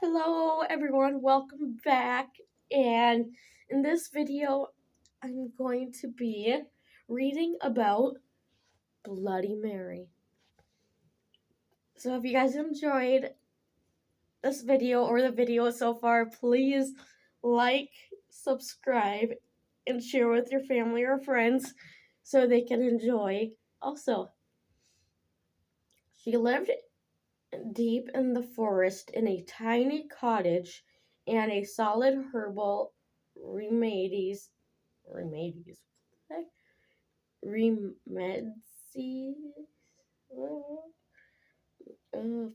Hello everyone, welcome back. And in this video, I'm going to be reading about Bloody Mary. So if you guys enjoyed this video or the video so far, please like, subscribe, and share with your family or friends so they can enjoy also. She lived deep in the forest in a tiny cottage and a solid herbal remedies remedies remedies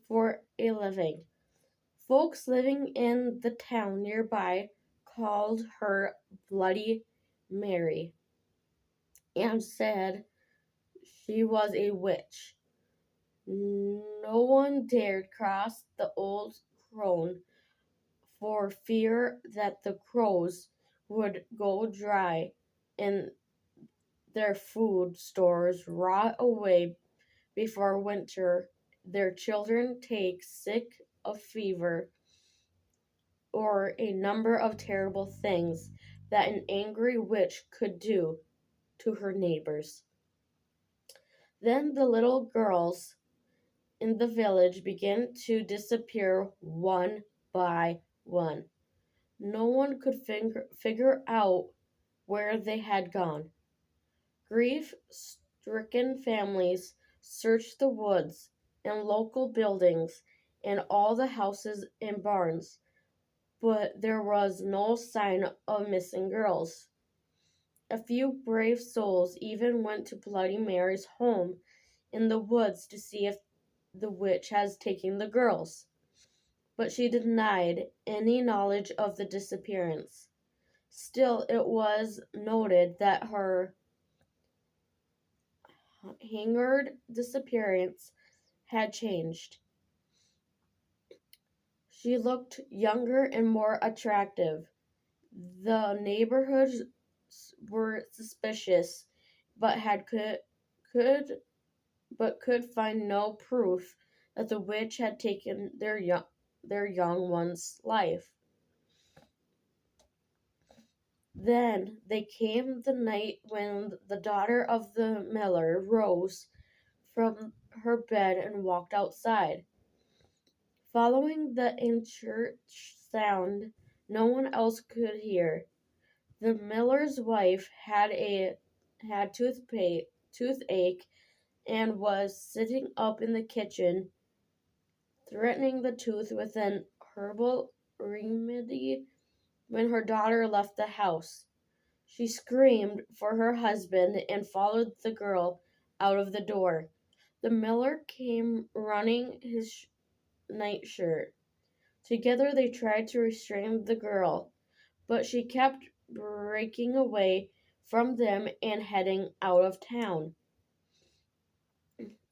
for a living. Folks living in the town nearby called her Bloody Mary and said she was a witch. No one dared cross the old crone for fear that the crows would go dry and their food stores rot away before winter, their children take sick of fever, or a number of terrible things that an angry witch could do to her neighbors. Then the little girls in the village began to disappear one by one. No one could figure out where they had gone. Grief-stricken families searched the woods and local buildings and all the houses and barns, but there was no sign of missing girls. A few brave souls even went to Bloody Mary's home in the woods to see if the witch has taken the girls, but she denied any knowledge of the disappearance. Still, it was noted that her hangered disappearance had changed. She looked younger and more attractive. The neighborhoods were suspicious, but could find no proof that the witch had taken their young one's life. Then they came the night when the daughter of the miller rose from her bed and walked outside. Following the in-church sound no one else could hear, the miller's wife had toothache and was sitting up in the kitchen, threatening the tooth with an herbal remedy when her daughter left the house. She screamed for her husband and followed the girl out of the door. The miller came running his nightshirt. Together they tried to restrain the girl, but she kept breaking away from them and heading out of town.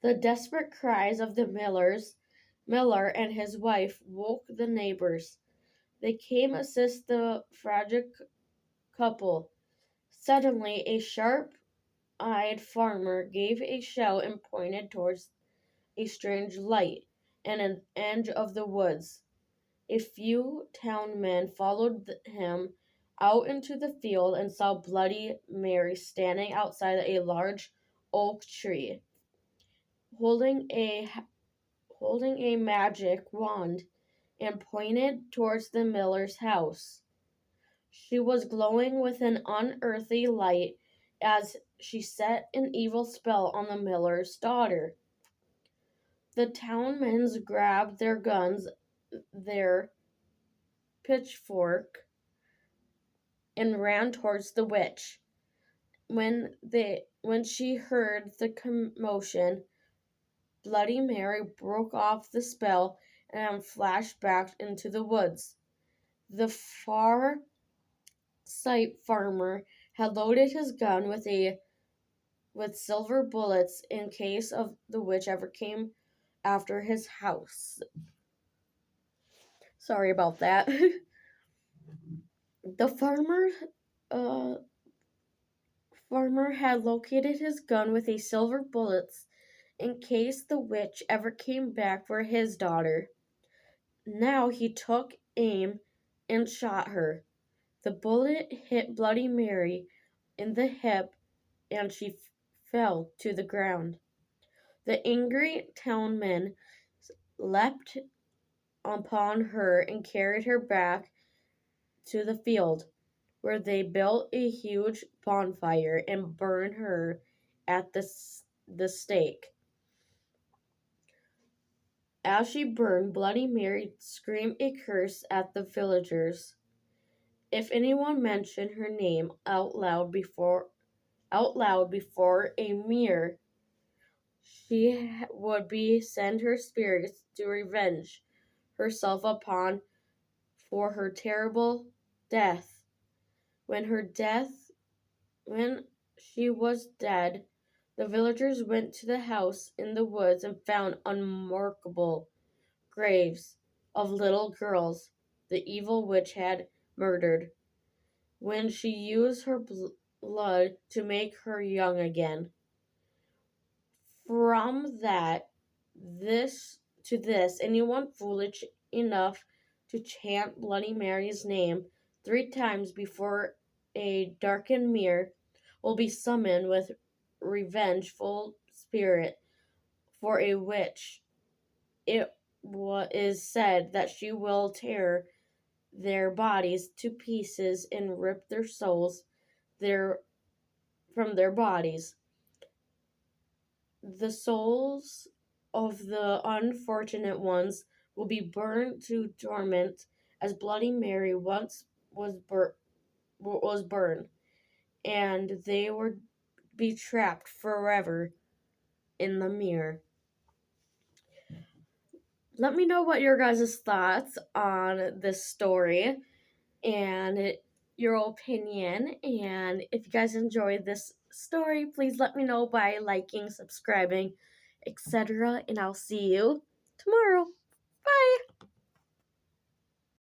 The desperate cries of the miller and his wife woke the neighbors. They came assist the fragile couple. Suddenly, a sharp-eyed farmer gave a shout and pointed towards a strange light at an edge of the woods. A few town men followed him out into the field and saw Bloody Mary standing outside a large oak tree, holding a magic wand, and pointed towards the miller's house. She was glowing with an unearthly light as she set an evil spell on the miller's daughter. The town men grabbed their guns, their pitchfork, and ran towards the witch. When she heard the commotion, Bloody Mary broke off the spell and flashed back into the woods. The far sight farmer had loaded his gun with silver bullets in case of the witch ever came after his house. Sorry about that. The farmer had located his gun with a silver bullets in case the witch ever came back for his daughter. Now he took aim and shot her. The bullet hit Bloody Mary in the hip and she fell to the ground. The angry townmen leapt upon her and carried her back to the field, where they built a huge bonfire and burned her at the stake. As she burned, Bloody Mary screamed a curse at the villagers. If anyone mentioned her name out loud before a mirror, she would be send her spirits to revenge herself upon for her terrible death. When her death when she was dead, the villagers went to the house in the woods and found unmarkable graves of little girls the evil witch had murdered, when she used her blood to make her young again. From that this to this, anyone foolish enough to chant Bloody Mary's name 3 times before a darkened mirror will be summoned with revengeful spirit for a witch. It is said that she will tear their bodies to pieces and rip their souls from their bodies. The souls of the unfortunate ones will be burned to torment as Bloody Mary once was burned, and they would be trapped forever in the mirror. Let me know what your guys' thoughts on this story and your opinion. And if you guys enjoyed this story, please let me know by liking, subscribing, etc. And I'll see you tomorrow. Bye!